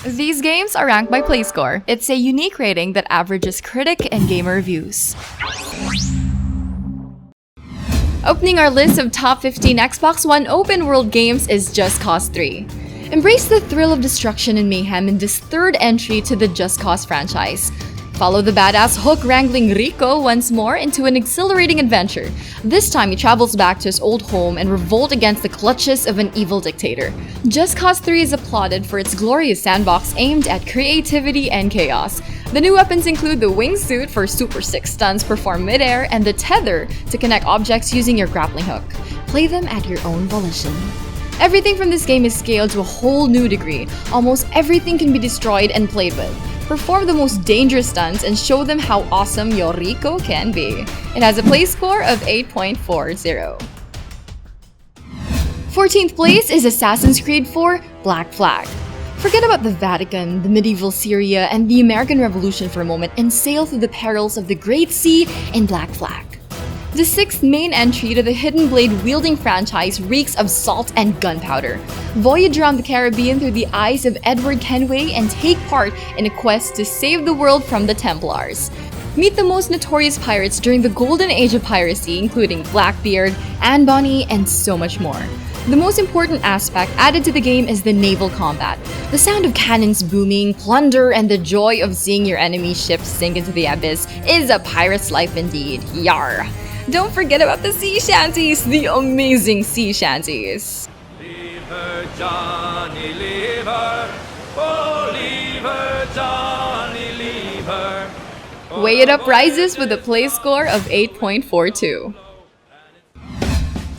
These games are ranked by PlayScore. It's a unique rating that averages critic and gamer reviews. Opening our list of top 15 Xbox One open-world games is Just Cause 3. Embrace the thrill of destruction and mayhem in this third entry to the Just Cause franchise. Follow the badass hook-wrangling Rico once more into an exhilarating adventure. This time he travels back to his old home and revolt against the clutches of an evil dictator. Just Cause 3 is applauded for its glorious sandbox aimed at creativity and chaos. The new weapons include the wingsuit for super sick stunts performed midair and the tether to connect objects using your grappling hook. Play them at your own volition. Everything from this game is scaled to a whole new degree. Almost everything can be destroyed and played with. Perform the most dangerous stunts and show them how awesome your Rico can be. It has a play score of 8.40. 14th place is Assassin's Creed 4 Black Flag. Forget about the Vatican, the medieval Syria, and the American Revolution for a moment and sail through the perils of the Great Sea in Black Flag. The 6th main entry to the Hidden Blade-wielding franchise reeks of salt and gunpowder. Voyage around the Caribbean through the eyes of Edward Kenway and take part in a quest to save the world from the Templars. Meet the most notorious pirates during the golden age of piracy, including Blackbeard, Anne Bonny, and so much more. The most important aspect added to the game is the naval combat. The sound of cannons booming, plunder, and the joy of seeing your enemy ships sink into the abyss is a pirate's life indeed. Yar! Don't forget about the sea shanties, the amazing sea shanties. Leave her, Johnny, leave her. Oh, leave her, Johnny, leave her. Weigh It Up rises with a play score of 8.42.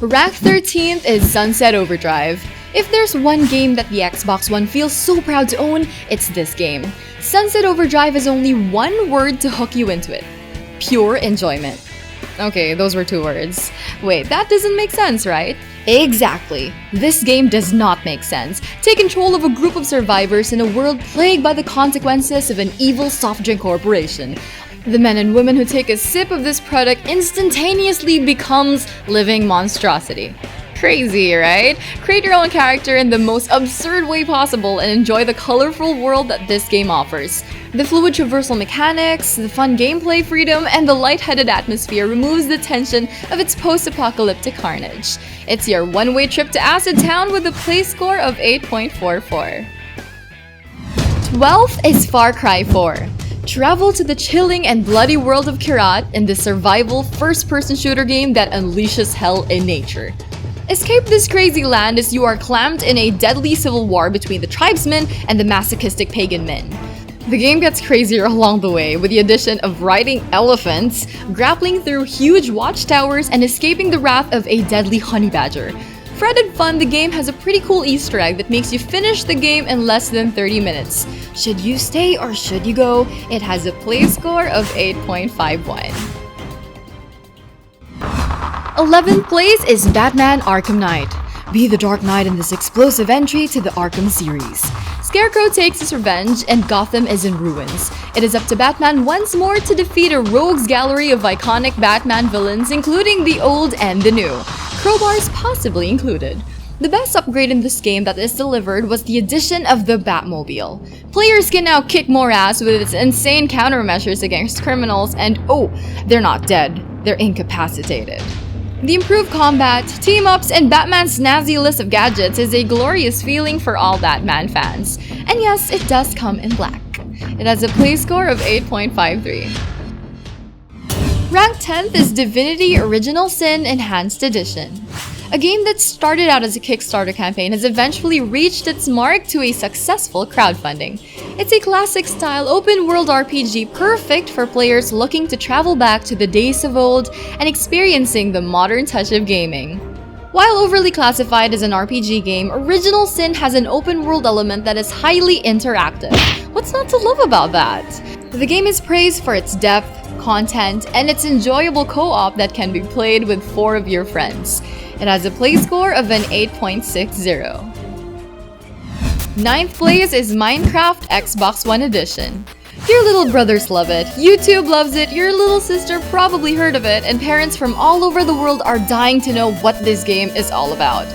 Ranked 13th is Sunset Overdrive. If there's one game that the Xbox One feels so proud to own, it's this game. Sunset Overdrive has only one word to hook you into it: pure enjoyment. Okay, those were 2 words. Wait, that doesn't make sense, right? Exactly. This game does not make sense. Take control of a group of survivors in a world plagued by the consequences of an evil soft drink corporation. The men and women who take a sip of this product instantaneously becomes living monstrosity. Crazy, right? Create your own character in the most absurd way possible and enjoy the colorful world that this game offers. The fluid traversal mechanics, the fun gameplay freedom, and the lightheaded atmosphere removes the tension of its post-apocalyptic carnage. It's your one-way trip to Acid Town with a play score of 8.44. 12th is Far Cry 4. Travel to the chilling and bloody world of Kyrat in the survival first-person shooter game that unleashes hell in nature. Escape this crazy land as you are clamped in a deadly civil war between the tribesmen and the masochistic pagan men. The game gets crazier along the way with the addition of riding elephants, grappling through huge watchtowers, and escaping the wrath of a deadly honey badger. For added fun, the game has a pretty cool Easter egg that makes you finish the game in less than 30 minutes. Should you stay or should you go? It has a play score of 8.51. 11th place is Batman Arkham Knight. Be the Dark Knight in this explosive entry to the Arkham series. Scarecrow takes his revenge and Gotham is in ruins. It is up to Batman once more to defeat a rogues gallery of iconic Batman villains, including the old and the new, crowbars possibly included. The best upgrade in this game that is delivered was the addition of the Batmobile. Players can now kick more ass with its insane countermeasures against criminals, and oh, they're not dead, they're incapacitated. The improved combat, team-ups, and Batman's snazzy list of gadgets is a glorious feeling for all Batman fans. And yes, it does come in black. It has a play score of 8.53. Ranked 10th is Divinity Original Sin Enhanced Edition. A game that started out as a Kickstarter campaign has eventually reached its mark to a successful crowdfunding. It's a classic-style open-world RPG perfect for players looking to travel back to the days of old and experiencing the modern touch of gaming. While overly classified as an RPG game, Original Sin has an open-world element that is highly interactive. What's not to love about that? The game is praised for its depth, content, and its enjoyable co-op that can be played with 4 of your friends. It has a play score of an 8.60. 9th place is Minecraft Xbox One Edition. Your little brothers love it, YouTube loves it, your little sister probably heard of it, and parents from all over the world are dying to know what this game is all about.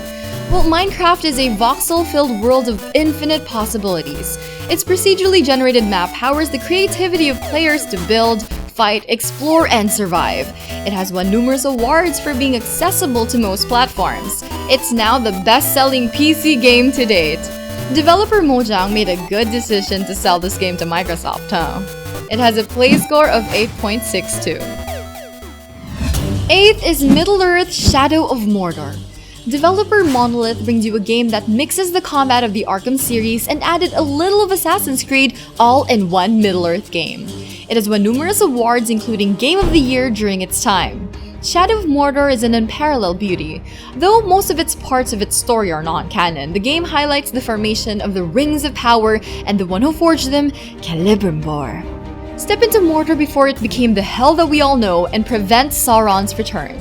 Well, Minecraft is a voxel-filled world of infinite possibilities. Its procedurally generated map powers the creativity of players to build, fight, explore, and survive. It has won numerous awards for being accessible to most platforms. It's now the best-selling PC game to date. Developer Mojang made a good decision to sell this game to Microsoft, huh? It has a play score of 8.62. 8th is Middle-earth: Shadow of Mordor. Developer Monolith brings you a game that mixes the combat of the Arkham series and added a little of Assassin's Creed all in one Middle-earth game. It has won numerous awards, including Game of the Year during its time. Shadow of Mordor is an unparalleled beauty. Though most of its parts of its story are non-canon, the game highlights the formation of the Rings of Power and the one who forged them, Celebrimbor. Step into Mordor before it became the hell that we all know and prevent Sauron's return.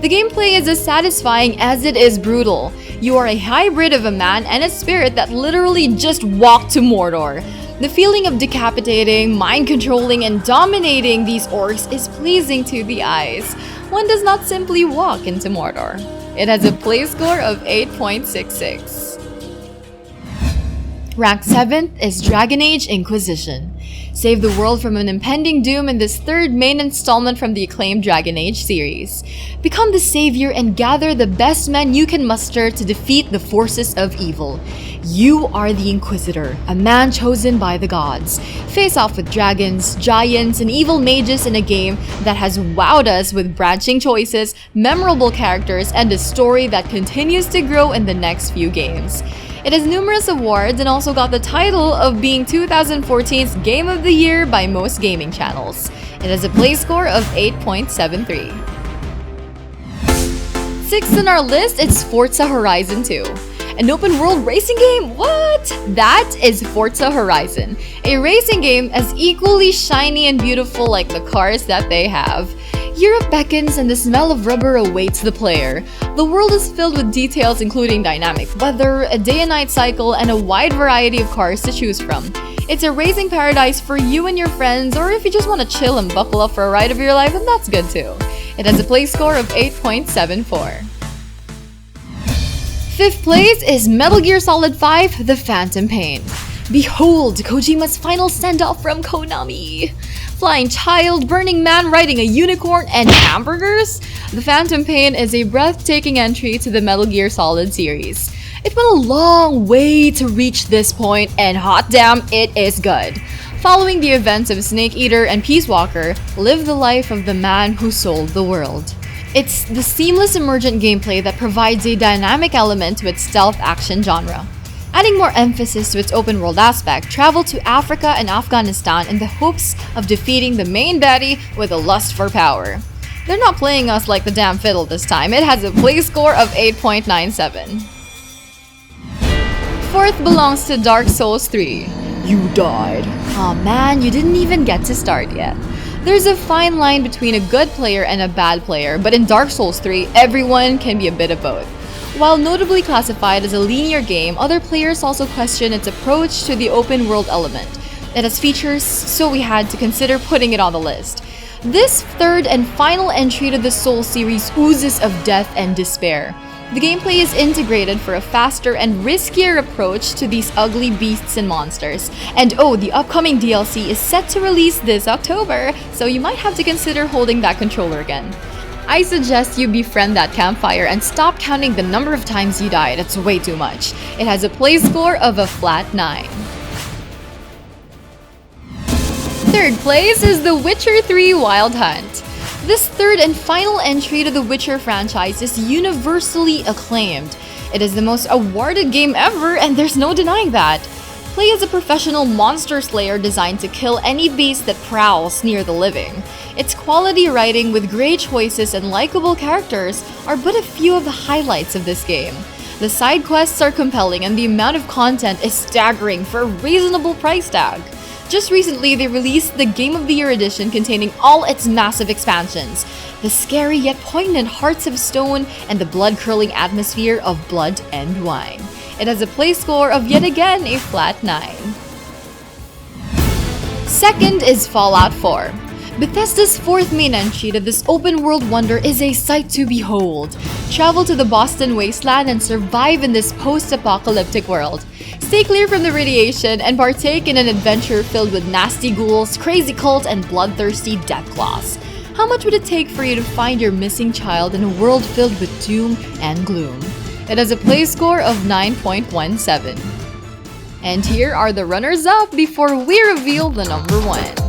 The gameplay is as satisfying as it is brutal. You are a hybrid of a man and a spirit that literally just walked to Mordor. The feeling of decapitating, mind-controlling, and dominating these orcs is pleasing to the eyes. One does not simply walk into Mordor. It has a play score of 8.66. Ranked 7th is Dragon Age Inquisition. Save the world from an impending doom in this third main installment from the acclaimed Dragon Age series. Become the savior and gather the best men you can muster to defeat the forces of evil. You are the Inquisitor, a man chosen by the gods. Face off with dragons, giants, and evil mages in a game that has wowed us with branching choices, memorable characters, and a story that continues to grow in the next few games. It has numerous awards and also got the title of being 2014's Game of the Year by most gaming channels. It has a play score of 8.73. 6th on our list, it's Forza Horizon 2. An open world racing game? What? That is Forza Horizon, a racing game as equally shiny and beautiful like the cars that they have. Europe beckons and the smell of rubber awaits the player. The world is filled with details including dynamic weather, a day and night cycle, and a wide variety of cars to choose from. It's a racing paradise for you and your friends, or if you just want to chill and buckle up for a ride of your life, then that's good too. It has a play score of 8.74. 5th place is Metal Gear Solid 5: The Phantom Pain. Behold Kojima's final send-off from Konami! Flying child, burning man riding a unicorn, and hamburgers? The Phantom Pain is a breathtaking entry to the Metal Gear Solid series. It went a long way to reach this point, and hot damn, it is good. Following the events of Snake Eater and Peace Walker, live the life of the man who sold the world. It's the seamless emergent gameplay that provides a dynamic element to its stealth action genre. Adding more emphasis to its open world aspect, travel to Africa and Afghanistan in the hopes of defeating the main baddie with a lust for power. They're not playing us like the damn fiddle this time. It has a play score of 8.97. 4th belongs to Dark Souls 3. You died. Aw man, you didn't even get to start yet. There's a fine line between a good player and a bad player, but in Dark Souls 3, everyone can be a bit of both. While notably classified as a linear game, other players also question its approach to the open world element. It has features, so we had to consider putting it on the list. This third and final entry to the Souls series oozes of death and despair. The gameplay is integrated for a faster and riskier approach to these ugly beasts and monsters. And oh, the upcoming DLC is set to release this October, so you might have to consider holding that controller again. I suggest you befriend that campfire and stop counting the number of times you died. It's way too much. It has a play score of a flat 9. 3rd place is The Witcher 3 Wild Hunt. This third and final entry to the Witcher franchise is universally acclaimed. It is the most awarded game ever, and there's no denying that. Play as a professional monster slayer designed to kill any beast that prowls near the living. Its quality writing with great choices and likable characters are but a few of the highlights of this game. The side quests are compelling and the amount of content is staggering for a reasonable price tag. Just recently, they released the Game of the Year edition containing all its massive expansions, the scary yet poignant Hearts of Stone, and the blood-curdling atmosphere of Blood and Wine. It has a play score of yet again a flat 9. 2nd is Fallout 4. Bethesda's fourth main entry to this open-world wonder is a sight to behold. Travel to the Boston wasteland and survive in this post-apocalyptic world. Stay clear from the radiation and partake in an adventure filled with nasty ghouls, crazy cult, and bloodthirsty deathclaws. How much would it take for you to find your missing child in a world filled with doom and gloom? It has a play score of 9.17. And here are the runners-up before we reveal the number 1.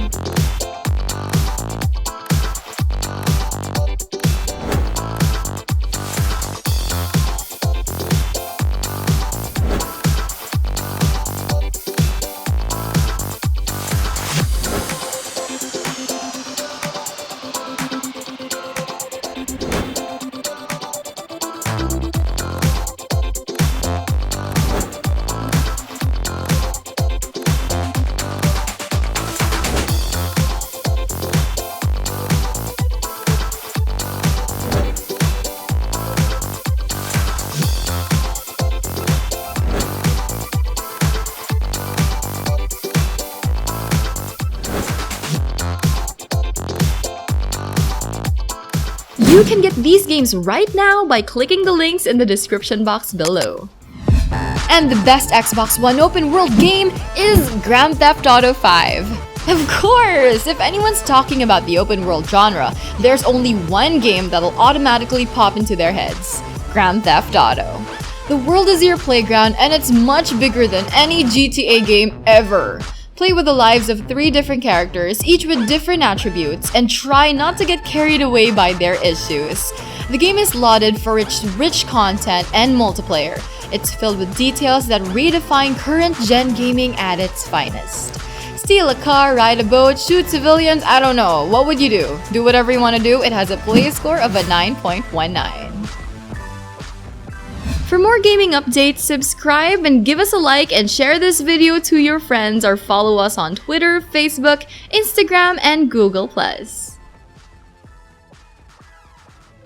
You can get these games right now by clicking the links in the description box below. And the best Xbox One open world game is Grand Theft Auto 5. Of course, if anyone's talking about the open world genre, there's only one game that'll automatically pop into their heads: Grand Theft Auto. The world is your playground and it's much bigger than any GTA game ever. Play with the lives of 3 different characters, each with different attributes, and try not to get carried away by their issues. The game is lauded for its rich content and multiplayer. It's filled with details that redefine current-gen gaming at its finest. Steal a car, ride a boat, shoot civilians, I don't know. What would you do? Do whatever you want to do. It has a play score of a 9.19. For more gaming updates, subscribe and give us a like and share this video to your friends, or follow us on Twitter, Facebook, Instagram, and Google+.